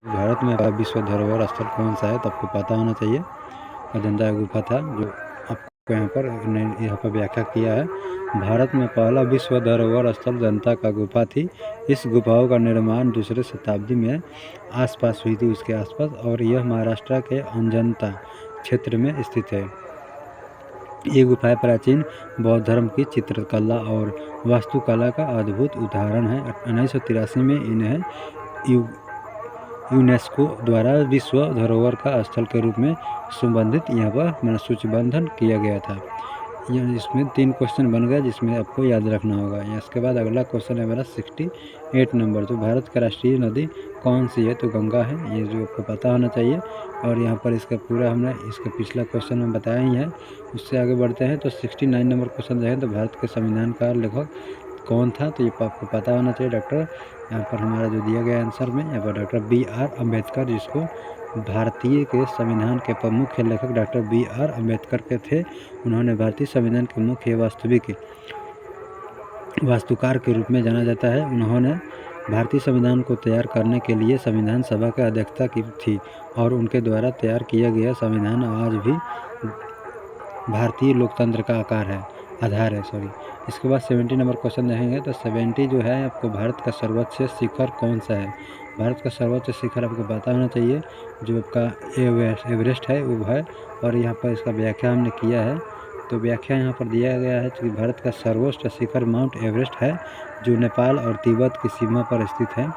भारत में विश्व धरोहर स्थल कौन सा है, तो आपको पता होना चाहिए। अजंता गुफा था, जो आपको यहाँ पर व्याख्या किया है। भारत में पहला विश्व धरोहर स्थल अजंता का गुफा थी। इस गुफाओं का निर्माण दूसरे शताब्दी में आसपास हुई थी, उसके आसपास, और यह महाराष्ट्र के अजंता क्षेत्र में स्थित है। ये गुफाएं प्राचीन बौद्ध धर्म की चित्रकला और वास्तुकला का अद्भुत उदाहरण है। 1983 में इन्हें यूनेस्को द्वारा विश्व धरोहर का स्थल के रूप में संबंधित यहाँ पर सूचीबद्ध किया गया था। इसमें 3 क्वेश्चन बन गए, जिसमें आपको याद रखना होगा। इसके बाद अगला क्वेश्चन है मेरा 68 नंबर। तो भारत की राष्ट्रीय नदी कौन सी है, तो गंगा है, ये जो आपको पता होना चाहिए। और यहाँ पर इसका पूरा हमने इसका पिछला क्वेश्चन में बताया ही है। उससे आगे बढ़ते हैं तो 69 नंबर क्वेश्चन है, तो भारत के संविधान का लेखक कौन था, तो ये आपको पता होना चाहिए। डॉक्टर, यहाँ पर हमारा जो दिया गया आंसर में यहाँ पर डॉक्टर BR अम्बेडकर, जिसको भारतीय के संविधान के मुख्य लेखक डॉक्टर BR अम्बेडकर के थे। उन्होंने भारतीय संविधान के मुख्य वास्तविक वास्तुकार के रूप में जाना जाता है। उन्होंने भारतीय संविधान को तैयार करने के लिए संविधान सभा की अध्यक्षता की थी, और उनके द्वारा तैयार किया गया संविधान आज भी भारतीय लोकतंत्र का आधार है। इसके बाद 70 नंबर क्वेश्चन देखेंगे, तो 70 जो है आपको, भारत का सर्वोच्च शिखर कौन सा है। भारत का सर्वोच्च शिखर आपको पता होना चाहिए, जो आपका एवरेस्ट है वो है। और यहाँ पर इसका व्याख्या हमने किया है, तो व्याख्या यहाँ पर दिया गया है कि भारत का सर्वोच्च शिखर माउंट एवरेस्ट है, जो नेपाल और तिब्बत की सीमा पर स्थित है।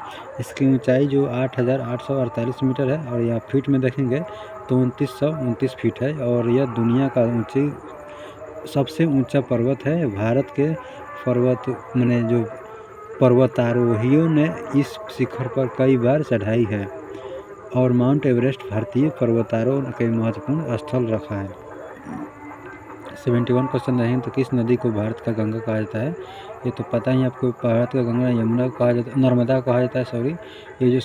इसकी ऊंचाई जो 8,848 मीटर है, और यहाँ फीट में देखेंगे तो 2929 फीट है। और यह दुनिया का सबसे ऊंचा पर्वत है। भारत के जो पर्वतारोहियों ने इस शिखर पर कई बार चढ़ाई है, और माउंट एवरेस्ट भारतीय पर्वतारोहण के महत्वपूर्ण स्थल रखा है। 71 क्वेश्चन रहेंगे, तो किस नदी को भारत का गंगा कहा जाता है, ये तो पता ही आपको। भारत का गंगा यमुना को कहा जाता है, नर्मदा कहा जाता है, सॉरी, ये जो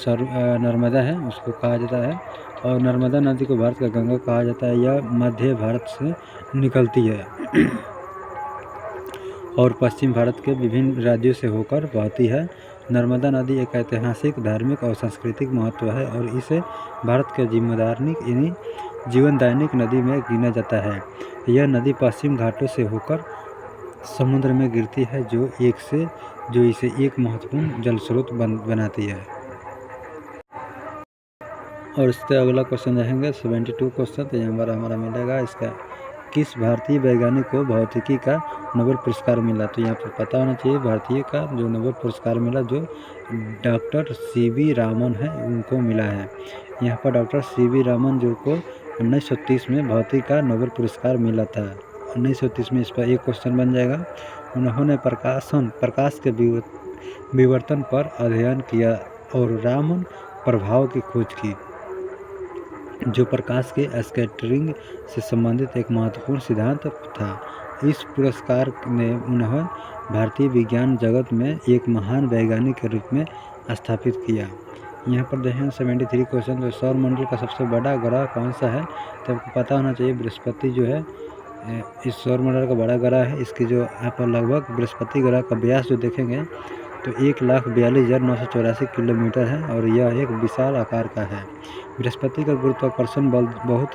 नर्मदा है उसको कहा जाता है। और नर्मदा नदी को भारत का गंगा कहा जाता है। यह मध्य भारत से निकलती है और पश्चिम भारत के विभिन्न राज्यों से होकर बहती है। नर्मदा नदी एक ऐतिहासिक, धार्मिक और सांस्कृतिक महत्व है, और इसे भारत के जीवनदायिनी नदी में गिना जाता है। यह नदी पश्चिम घाटों से होकर समुद्र में गिरती है, जो इसे एक महत्वपूर्ण जल स्रोत बनाती है। और इससे अगला क्वेश्चन रहेंगे 72 क्वेश्चन, तो यहाँ पर हमारा मिलेगा इसका, किस भारतीय वैज्ञानिक को भौतिकी का नोबेल पुरस्कार मिला, तो यहाँ पर पता होना चाहिए। भारतीय का जो नोबेल पुरस्कार मिला, जो डॉक्टर CV रामन है, उनको मिला है। यहाँ पर डॉक्टर CV रामन जो को 1930 में भौतिकी का नोबेल पुरस्कार मिला था। 1930 में इस पर एक क्वेश्चन बन जाएगा। उन्होंने प्रकाश के विवर्तन पर अध्ययन किया और रामन प्रभाव की खोज की, जो प्रकाश के स्कैटरिंग से संबंधित एक महत्वपूर्ण सिद्धांत था। इस पुरस्कार ने उन्हें भारतीय विज्ञान जगत में एक महान वैज्ञानिक के रूप में स्थापित किया। यहाँ पर देखें 73 क्वेश्चन, तो सौरमंडल का सबसे बड़ा ग्रह कौन सा है, तो आपको पता होना चाहिए बृहस्पति जो है इस सौरमंडल का बड़ा ग्रह है। इसकी जो यहाँ पर लगभग बृहस्पति ग्रह का व्यास जो देखेंगे तो 1,42,984 किलोमीटर है, और यह एक विशाल आकार का है। बृहस्पति का गुरुत्वाकर्षण बल बहुत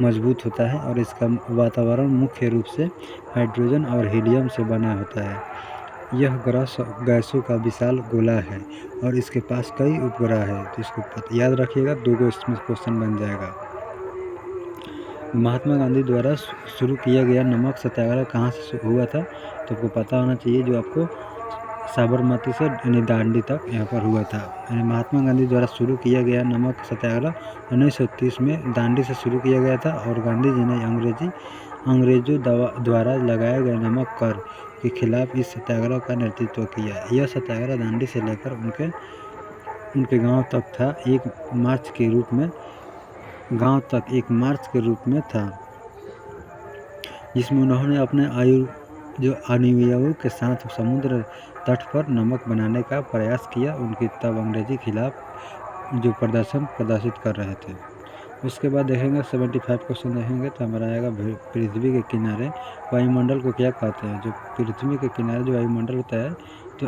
मजबूत होता है, और इसका वातावरण मुख्य रूप से हाइड्रोजन और हीलियम से बना होता है। यह ग्रह गैसों का विशाल गोला है, और इसके पास कई उपग्रह है, तो इसको याद रखिएगा। 2 इसमें क्वेश्चन बन जाएगा। महात्मा गांधी द्वारा शुरू किया गया नमक सत्याग्रह कहाँ से हुआ था, तो आपको पता होना चाहिए, जो आपको साबरमती से दांडी तक यहाँ पर हुआ था। महात्मा गांधी द्वारा शुरू किया गया नमक सत्याग्रह 1930 में दांडी से शुरू किया गया था, और गांधी जी ने अंग्रेजों द्वारा लगाए गए नमक कर के खिलाफ इस सत्याग्रह का नेतृत्व किया। यह सत्याग्रह दांडी से लेकर उनके गांव तक था, एक मार्च के रूप में था, जिसमें उन्होंने अपने अनुयायियों के साथ समुद्र तट पर नमक बनाने का प्रयास किया। उनकी तब अंग्रेजी खिलाफ जो प्रदर्शित कर रहे थे। उसके बाद देखेंगे 75 क्वेश्चन देखेंगे, तो हमारा आएगा पृथ्वी के किनारे वायुमंडल को क्या कहते हैं। जो पृथ्वी के किनारे जो वायुमंडल होता है, तो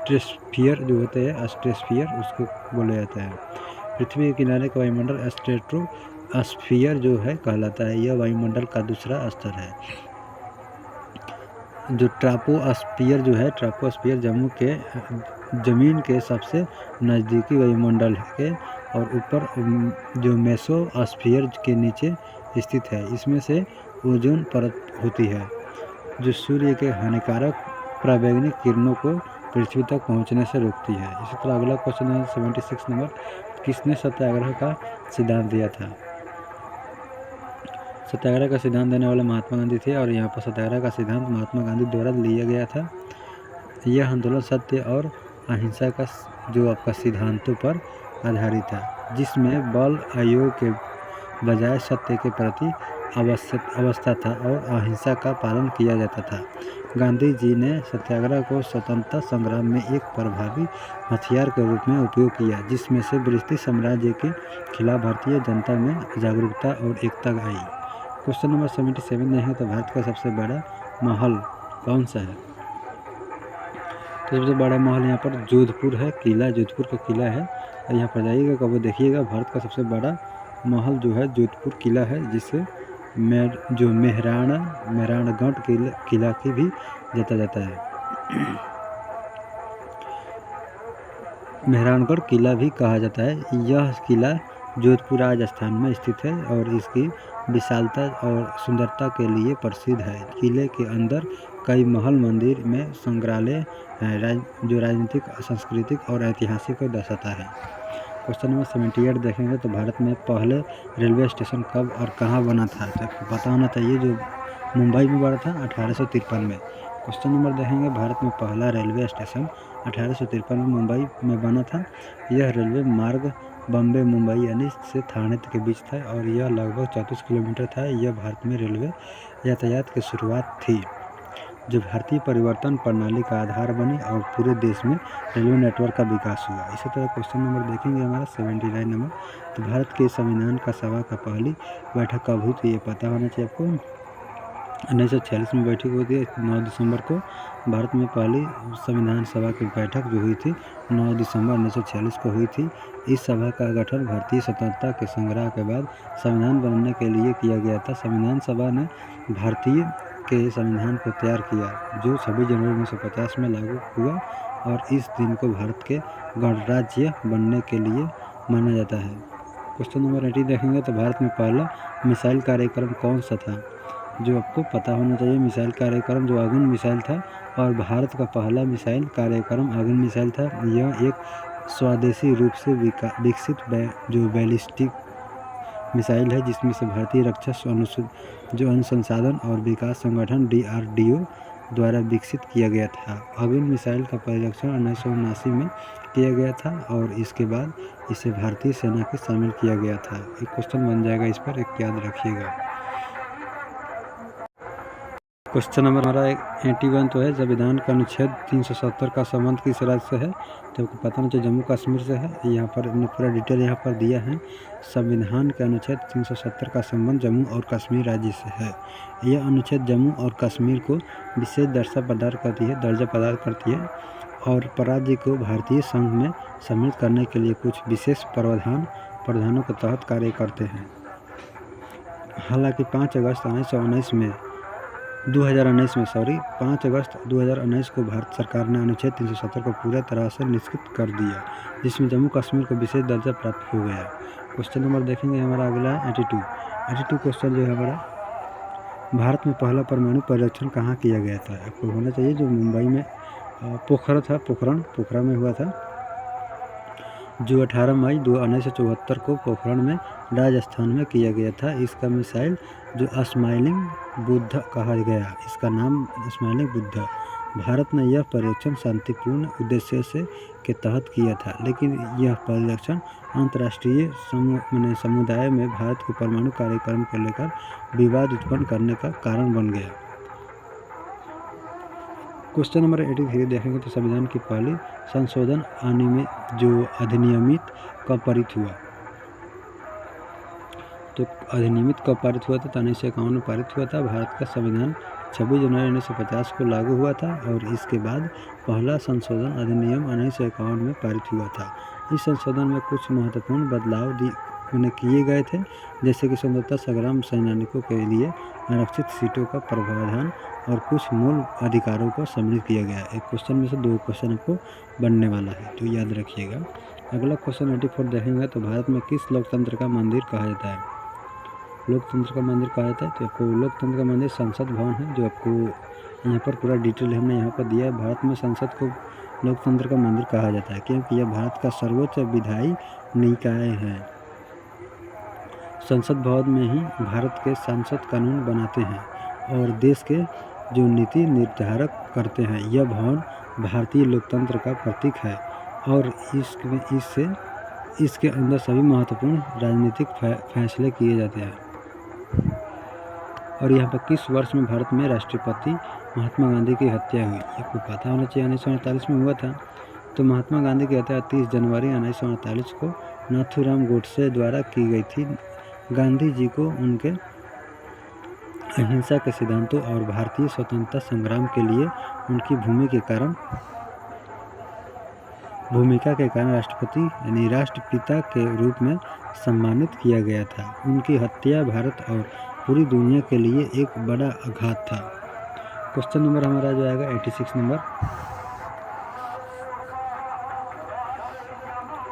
स्ट्रेटोस्फीयर जो होते हैं, स्ट्रेटोस्फीयर उसको बोला जाता है। पृथ्वी के किनारे का वायुमंडल स्ट्रेटोस्फीयर जो है कहलाता है। यह वायुमंडल का दूसरा स्तर है। जो ट्रोपोस्फियर जो है, ट्रोपोस्फियर जमीन के सबसे नज़दीकी वायुमंडल है और ऊपर जो मेसोस्फियर के नीचे स्थित है। इसमें से ओजोन परत होती है जो सूर्य के हानिकारक पराबैंगनी किरणों को पृथ्वी तक पहुंचने से रोकती है। इसी तरह अगला क्वेश्चन है 76 नंबर, किसने सत्याग्रह का सिद्धांत दिया था? सत्याग्रह का सिद्धांत देने वाले महात्मा गांधी थे और यहाँ पर सत्याग्रह का सिद्धांत महात्मा गांधी द्वारा लिया गया था। यह आंदोलन सत्य और अहिंसा का जो आपका सिद्धांतों पर आधारित था, जिसमें बल आयोग के बजाय सत्य के प्रति अवस्था था और अहिंसा का पालन किया जाता था। गांधी जी ने सत्याग्रह को स्वतंत्रता संग्राम में एक प्रभावी हथियार के रूप में उपयोग किया, जिसमें से ब्रिटिश साम्राज्य के खिलाफ भारतीय जनता में जागरूकता और एकता आई। क्वेश्चन नंबर 77 देखें तो भारत का सबसे बड़ा महल कौन सा है? तो सबसे बड़ा महल यहाँ पर जोधपुर है, किला जोधपुर का किला है। और यहाँ पर जाइएगा कब देखिएगा, भारत का सबसे बड़ा महल जो है जोधपुर किला है, जिसे जो मेहरानगढ़ किला की भी जाता है। मेहरानगढ़ किला भी कहा जाता है। यह किला जोधपुर राजस्थान में स्थित है और इसकी विशालता और सुंदरता के लिए प्रसिद्ध है। किले के अंदर कई महल, मंदिर में संग्रहालय है जो राजनीतिक, सांस्कृतिक और ऐतिहासिक को दर्शाता है। क्वेश्चन नंबर 78 देखेंगे तो भारत में पहले रेलवे स्टेशन कब और कहाँ बना था? तो आपको पता होना चाहिए, जो मुंबई में बना था 1853 में। क्वेश्चन नंबर देखेंगे, भारत में पहला रेलवे स्टेशन 1853 में मुंबई में बना था। यह रेलवे मार्ग बम्बे मुंबई यानी से थाने के बीच था और यह लगभग 34 किलोमीटर था। यह भारत में रेलवे यातायात की शुरुआत थी, जो भारतीय परिवहन प्रणाली का आधार बनी और पूरे देश में रेलवे नेटवर्क का विकास हुआ। इसी तरह क्वेश्चन नंबर देखेंगे हमारा 79 नंबर, तो भारत के संविधान का सभा का पहली बैठक कब हुई थी? ये पता होना चाहिए आपको। 1946 में बैठक हुई थी 9 दिसंबर को। भारत में पहली संविधान सभा की बैठक जो हुई थी 9 दिसंबर 1946 को हुई थी। इस सभा का गठन भारतीय स्वतंत्रता के संग्राम के बाद संविधान बनने के लिए किया गया था। संविधान सभा ने भारतीय के संविधान को तैयार किया, जो 26 जनवरी 1950 में लागू हुआ और इस दिन को भारत के गणराज्य बनने के लिए माना जाता है। क्वेश्चन नंबर 80 देखेंगे तो भारत में पहला मिसाइल कार्यक्रम कौन सा था? जो आपको पता होना चाहिए, मिसाइल कार्यक्रम जो आगुन मिसाइल था और भारत का पहला मिसाइल कार्यक्रम आगुन मिसाइल था। यह एक स्वदेशी रूप से विकसित जो बैलिस्टिक मिसाइल है, जिसमें से भारतीय रक्षा अनुसंधान और विकास संगठन DRDO द्वारा विकसित किया गया था। आगुन मिसाइल का परीक्षण 1979 में किया गया था और इसके बाद इसे भारतीय सेना के शामिल किया गया था। एक क्वेश्चन बन जाएगा, इस पर एक याद रखिएगा। क्वेश्चन नंबर हमारा 81 तो है, संविधान का अनुच्छेद 370 का संबंध किस राज्य से है? तो आपको पता नहीं चाहिए, जम्मू कश्मीर से है। यहाँ पर हमने पूरा डिटेल यहाँ पर दिया है। संविधान के अनुच्छेद 370 का संबंध जम्मू और कश्मीर राज्य से है। यह अनुच्छेद जम्मू और कश्मीर को विशेष दर्जा प्रदान करती है और राज्य को भारतीय संघ में सम्मिलित करने के लिए कुछ विशेष प्रावधानों के तहत कार्य करते हैं। हालांकि 5 अगस्त 2019 को भारत सरकार ने अनुच्छेद 370 को पूरी तरह से निष्क्रिय कर दिया, जिसमें जम्मू कश्मीर को विशेष दर्जा प्राप्त हो गया। क्वेश्चन नंबर देखेंगे हमारा अगला 82 क्वेश्चन जो है हमारा, भारत में पहला परमाणु परीक्षण कहाँ किया गया था? आपको होना चाहिए, जो मुंबई में पोखरण में हुआ था, जो 18 मई 1974 को पोखरण में राजस्थान में किया गया था। इसका मिसाइल जो स्माइलिंग बुद्ध कहा गया, इसका नाम स्माइलिंग बुद्ध। भारत ने यह परीक्षण शांतिपूर्ण उद्देश्य से के तहत किया था, लेकिन यह परीक्षण अंतर्राष्ट्रीय समुदाय में भारत के परमाणु कार्यक्रम को लेकर विवाद उत्पन्न करने का कारण बन गया। क्वेश्चन नंबर 83 देखेंगे तो संविधान की पहली संशोधन अधिनियमित कब पारित हुआ? तो अधिनियमित कब पारित हुआ था? 1951 में पारित हुआ था। भारत का संविधान 26 जनवरी 1950 को लागू हुआ था और इसके बाद पहला संशोधन अधिनियम 1951 में पारित हुआ था। इस संशोधन में कुछ महत्वपूर्ण बदलाव किए गए थे, जैसे कि स्वतंत्रता संग्राम सैनिकों के लिए आरक्षित सीटों का प्रावधान और कुछ मूल अधिकारों को सम्मिलित किया गया। एक क्वेश्चन में से 2 क्वेश्चन आपको बनने वाला है, तो याद रखिएगा। अगला क्वेश्चन 84 देखेंगे तो भारत में किस लोकतंत्र का मंदिर कहा जाता है? लोकतंत्र का मंदिर कहा जाता है तो आपको लोकतंत्र का मंदिर संसद भवन है, जो आपको यहाँ पर पूरा डिटेल हमने यहाँ पर दिया है। भारत में संसद को लोकतंत्र का मंदिर कहा जाता है क्योंकि यह भारत का सर्वोच्च विधायी निकाय है। संसद भवन में ही भारत के सांसद कानून बनाते हैं और देश के जो नीति निर्धारक करते हैं। यह भवन भारतीय लोकतंत्र का प्रतीक है और इसके अंदर सभी महत्वपूर्ण राजनीतिक फैसले किए जाते हैं। और यहाँ पर किस वर्ष में भारत में राष्ट्रपति महात्मा गांधी की हत्या हुई? आपको पता होना चाहिए 1948 में हुआ था। तो महात्मा गांधी की हत्या 30 जनवरी 1948 को नाथूराम गोडसे द्वारा की गई थी। गांधी जी को उनके अहिंसा के सिद्धांतों और भारतीय स्वतंत्रता संग्राम के लिए उनकी भूमिका के कारण राष्ट्रपति यानी राष्ट्रपिता के रूप में सम्मानित किया गया था। उनकी हत्या भारत और पूरी दुनिया के लिए एक बड़ा आघात था। क्वेश्चन नंबर हमारा जो आएगा 86 नंबर,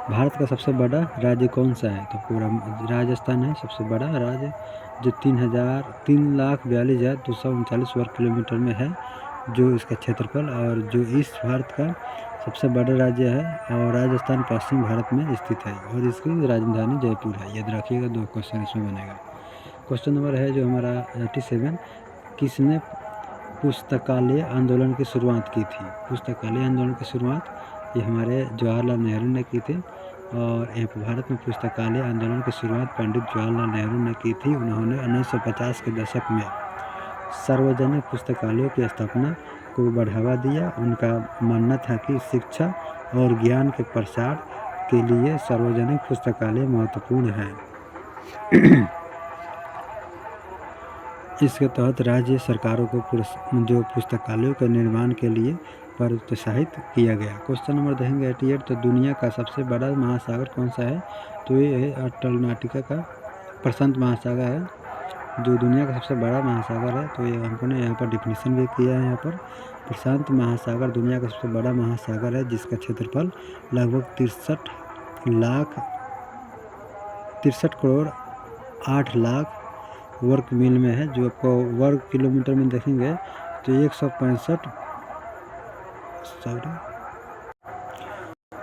भारत का सबसे बड़ा राज्य कौन सा है? तो पूरा राजस्थान है सबसे बड़ा राज्य, जो 3,42,239 वर्ग किलोमीटर में है जो इसका क्षेत्रफल, और जो इस भारत का सबसे बड़ा राज्य है और राजस्थान पश्चिम भारत में स्थित है और इसकी राजधानी जयपुर है। याद रखिएगा, 2 क्वेश्चन इसमें बनेगा। क्वेश्चन नंबर है जो हमारा 87, किसने पुस्तकालय आंदोलन की शुरुआत की थी? पुस्तकालय आंदोलन की शुरुआत ये हमारे जवाहरलाल नेहरू ने की थी और भारत में पुस्तकालय आंदोलन की शुरुआत पंडित जवाहरलाल नेहरू ने की थी। उन्होंने 1950 के दशक में सार्वजनिक पुस्तकालयों की स्थापना को बढ़ावा दिया। उनका मानना था कि शिक्षा और ज्ञान के प्रसार के लिए सार्वजनिक पुस्तकालय महत्वपूर्ण है। इसके तहत राज्य सरकारों को जो पुस्तकालयों के निर्माण के लिए प्रोत्साहित किया गया। क्वेश्चन नंबर देखेंगे 88, तो दुनिया का सबसे बड़ा महासागर कौन सा है? तो ये है अटलांटिका का प्रशांत महासागर है, जो दुनिया का सबसे बड़ा महासागर है। तो ये हमने यहाँ पर डिफिनीशन भी किया है। यहाँ पर प्रशांत महासागर दुनिया का सबसे बड़ा महासागर है, जिसका क्षेत्रफल लगभग 63 करोड़ 8 लाख वर्ग मील में है। जो आपको वर्ग किलोमीटर में देखेंगे तो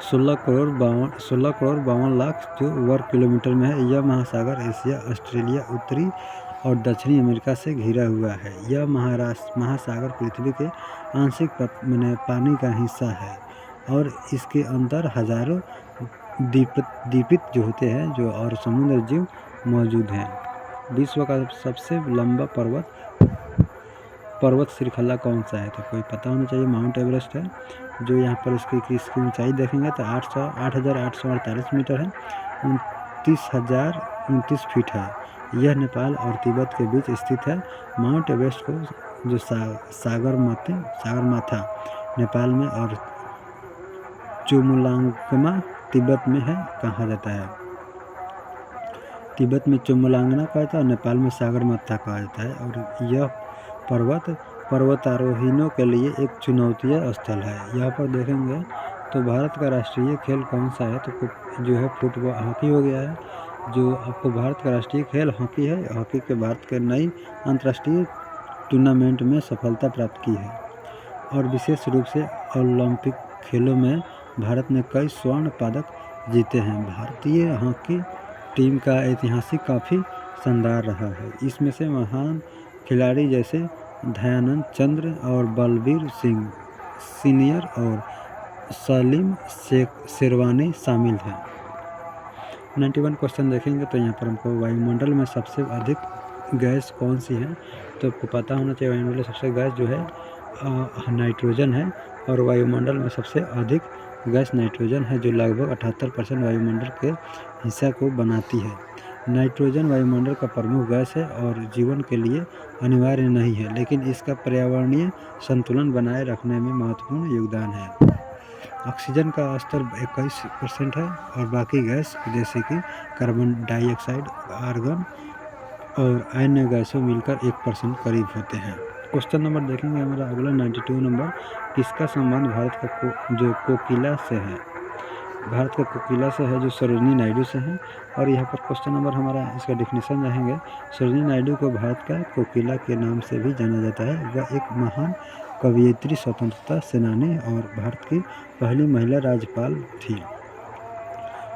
16 करोड़ 52 लाख जो वर्ग किलोमीटर में है। यह महासागर एशिया, ऑस्ट्रेलिया, उत्तरी और दक्षिणी अमेरिका से घिरा हुआ है। यह महासागर पृथ्वी के आंशिक पानी का हिस्सा है और इसके अंदर हजारों द्वीपित जो होते हैं जो और समुद्र जीव मौजूद हैं। विश्व का सबसे लंबा पर्वत श्रृंखला कौन सा है? तो कोई पता होना चाहिए, माउंट एवरेस्ट है। जो यहाँ पर इसकी ऊंचाई देखेंगे तो 8,848 मीटर है, 29,029 फीट है। यह नेपाल और तिब्बत के बीच स्थित है। माउंट एवरेस्ट को जो सागरमाथा नेपाल में और चोमुलांगमा तिब्बत में है कहा जाता है। तिब्बत में चोमुलांगना कहा जाता है और नेपाल में सागरमाथा कहा जाता है। और यह पर्वतारोहियों के लिए एक चुनौतीय स्थल है। यहाँ पर देखेंगे तो भारत का राष्ट्रीय खेल कौन सा है? तो जो है फुटबॉल, हॉकी हो गया है। जो आपको भारत का राष्ट्रीय खेल हॉकी है। हॉकी के भारत के नई अंतर्राष्ट्रीय टूर्नामेंट में सफलता प्राप्त की है और विशेष रूप से ओलंपिक खेलों में भारत ने कई स्वर्ण पदक जीते हैं। भारतीय हॉकी टीम का ऐतिहासिक काफ़ी शानदार रहा है। इसमें से महान खिलाड़ी जैसे दयानंद चंद्र और बलबीर सिंह सीनियर और सलीम शेरवानी शामिल हैं। 91 क्वेश्चन देखेंगे तो यहाँ पर हमको वायुमंडल में सबसे अधिक गैस कौन सी है? तो आपको पता होना चाहिए वायुमंडल में सबसे गैस जो है नाइट्रोजन है और वायुमंडल में सबसे अधिक गैस नाइट्रोजन है, जो लगभग 78% वायुमंडल के हिस्सा को बनाती है। नाइट्रोजन वायुमंडल का प्रमुख गैस है और जीवन के लिए अनिवार्य नहीं है, लेकिन इसका पर्यावरणीय संतुलन बनाए रखने में महत्वपूर्ण योगदान है। ऑक्सीजन का स्तर 21% है और बाकी गैस जैसे कि कार्बन डाइऑक्साइड, आर्गन और अन्य गैसों मिलकर 1% करीब होते हैं। क्वेश्चन नंबर देखेंगे हमारा अगला 92 नंबर, किसका संबंध भारत का जो कोकिला से है? भारत का कोकिला से है जो सरोजिनी नायडू से है। और यहाँ पर क्वेश्चन नंबर हमारा इसका डेफिनेशन रहेंगे, सरोजिनी नायडू को भारत का कोकिला के नाम से भी जाना जाता है। वह एक महान कवयित्री, स्वतंत्रता सेनानी और भारत की पहली महिला राज्यपाल थी।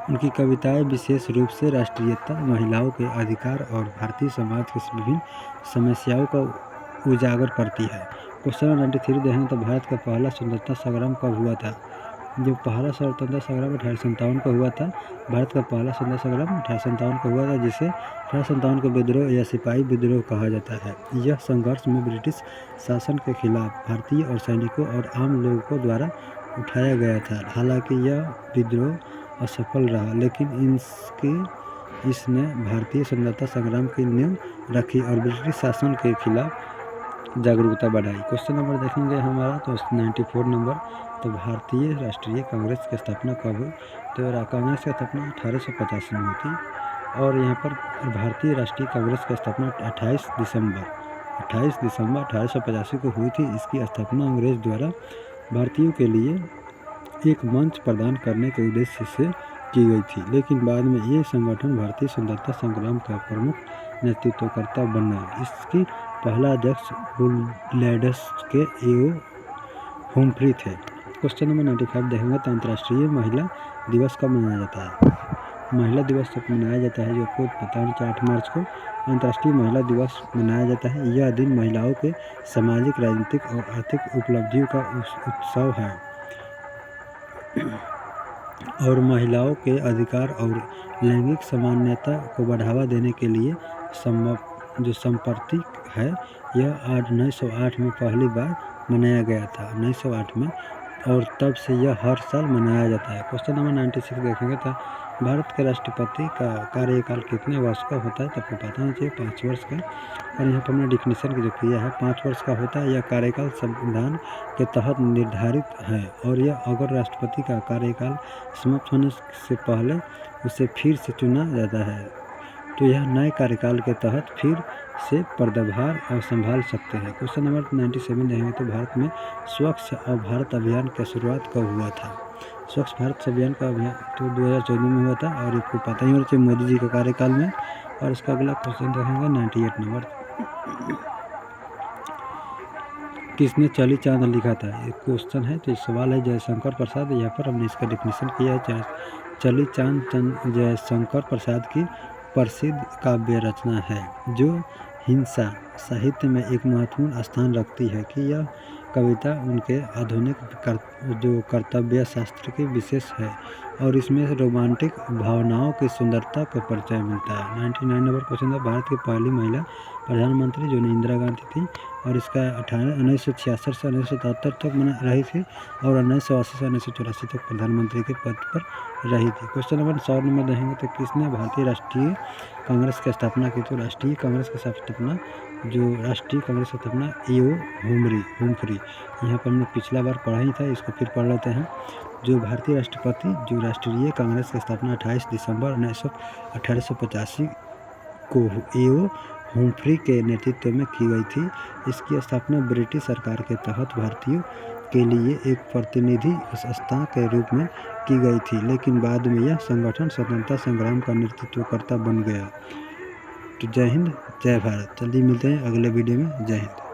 उनकी कविताएं विशेष रूप से राष्ट्रीयता, महिलाओं के अधिकार और भारतीय समाज की विभिन्न समस्याओं को उजागर करती है। क्वेश्चन नंबर 93 देखें तो भारत का पहला स्वतंत्रता संग्राम कब हुआ था? जो पहला स्वतंत्रता संग्राम 1857 को हुआ था। भारत का पहला स्वतंत्रता संग्राम 1857 को हुआ था, जिसे 1857 का विद्रोह या सिपाही विद्रोह कहा जाता है। यह संघर्ष में ब्रिटिश शासन के खिलाफ भारतीय और सैनिकों और आम लोगों द्वारा उठाया गया था। हालांकि यह विद्रोह असफल रहा, लेकिन इसने भारतीय स्वतंत्रता संग्राम की नींव रखी और ब्रिटिश शासन के खिलाफ जागरूकता बढ़ाई। क्वेश्चन नंबर देखेंगे हमारा तो 94 नंबर, तो भारतीय राष्ट्रीय कांग्रेस की स्थापना कब हुई? तो कांग्रेस की स्थापना 1885 में हुई थी। और यहाँ पर भारतीय राष्ट्रीय कांग्रेस की स्थापना 28 दिसंबर 1885 को हुई थी। इसकी स्थापना अंग्रेज द्वारा भारतीयों के लिए एक मंच प्रदान करने के उद्देश्य से की गई थी, लेकिन बाद में ये संगठन भारतीय स्वतंत्रता संग्राम का प्रमुख नेतृत्वकर्ता बन गया। इसकी पहला अध्यक्ष बुलडैस के एओ हुम्फ्री थे। क्वेश्चन नंबर 95 देखेंगे तो अंतर्राष्ट्रीय महिला दिवस कब मनाया जाता है? महिला दिवस तब मनाया जाता है, जो आपको पता है 8 मार्च को अंतर्राष्ट्रीय महिला दिवस मनाया जाता है। यह दिन महिलाओं के सामाजिक, राजनीतिक और आर्थिक उपलब्धियों का उत्सव है और महिलाओं के अधिकार और लैंगिक समानता को बढ़ावा देने के लिए समर्पित है। यह 1908 में पहली बार मनाया गया था, 1908 में, और तब से यह हर साल मनाया जाता है। क्वेश्चन नंबर 96 देखेंगे तो भारत के राष्ट्रपति का कार्यकाल कितने वर्ष का होता है? तो आपको पता होना चाहिए 5 वर्ष का। और यहाँ पर हमने डिफिनीशन की जो किया है 5 वर्ष का होता है। यह कार्यकाल संविधान के तहत निर्धारित है और यह अगर राष्ट्रपति का कार्यकाल समाप्त होने से पहले उसे फिर से चुना जाता है तो यह नए कार्यकाल के तहत फिर से पदभार और संभाल सकते हैं। क्वेश्चन नंबर 97 देखेंगे तो भारत में स्वच्छ भारत अभियान की शुरुआत कब हुआ था? स्वच्छ भारत अभियान का अभियान तो 2014 में हुआ था और इसको पता ही होना चाहिए मोदी जी के कार्यकाल में। और इसका अगला क्वेश्चन देखेंगे 98 नंबर, किसने चली चांद लिखा था? ये क्वेश्चन है, तो सवाल है जयशंकर प्रसाद। यहाँ पर हमने इसका डेफिनेशन किया है, चली चांद जयशंकर प्रसाद की प्रसिद्ध काव्य रचना है जो हिंसा साहित्य में एक महत्वपूर्ण स्थान रखती है कि यह कविता उनके आधुनिक कर्तव्य शास्त्र की विशेष है और इसमें रोमांटिक भावनाओं की सुंदरता का परिचय मिलता है। 99 नंबर क्वेश्चन है, भारत की पहली महिला प्रधानमंत्री जो इंदिरा गांधी थी और इसका 1966 से 1977 तक रही थी और 1980 से 1984 तक प्रधानमंत्री के पद पर रही थी। क्वेश्चन नंबर 100 नंबर देखेंगे तो किसने भारतीय राष्ट्रीय कांग्रेस की स्थापना की? तो राष्ट्रीय कांग्रेस की स्थापना एओ हुम्फ्री। यहाँ पर हमने पिछला बार पढ़ा ही था, इसको फिर पढ़ लेते हैं। जो भारतीय राष्ट्रपति जो राष्ट्रीय कांग्रेस की स्थापना 28 दिसंबर 1885 को एओ हुम्फ्री के नेतृत्व में की गई थी। इसकी स्थापना ब्रिटिश सरकार के तहत भारतीयों के लिए एक प्रतिनिधि संस्था के रूप में की गई थी, लेकिन बाद में यह संगठन स्वतंत्रता संग्राम का नेतृत्वकर्ता बन गया। तो जय हिंद, जय भारत। जल्दी मिलते हैं अगले वीडियो में। जय हिंद।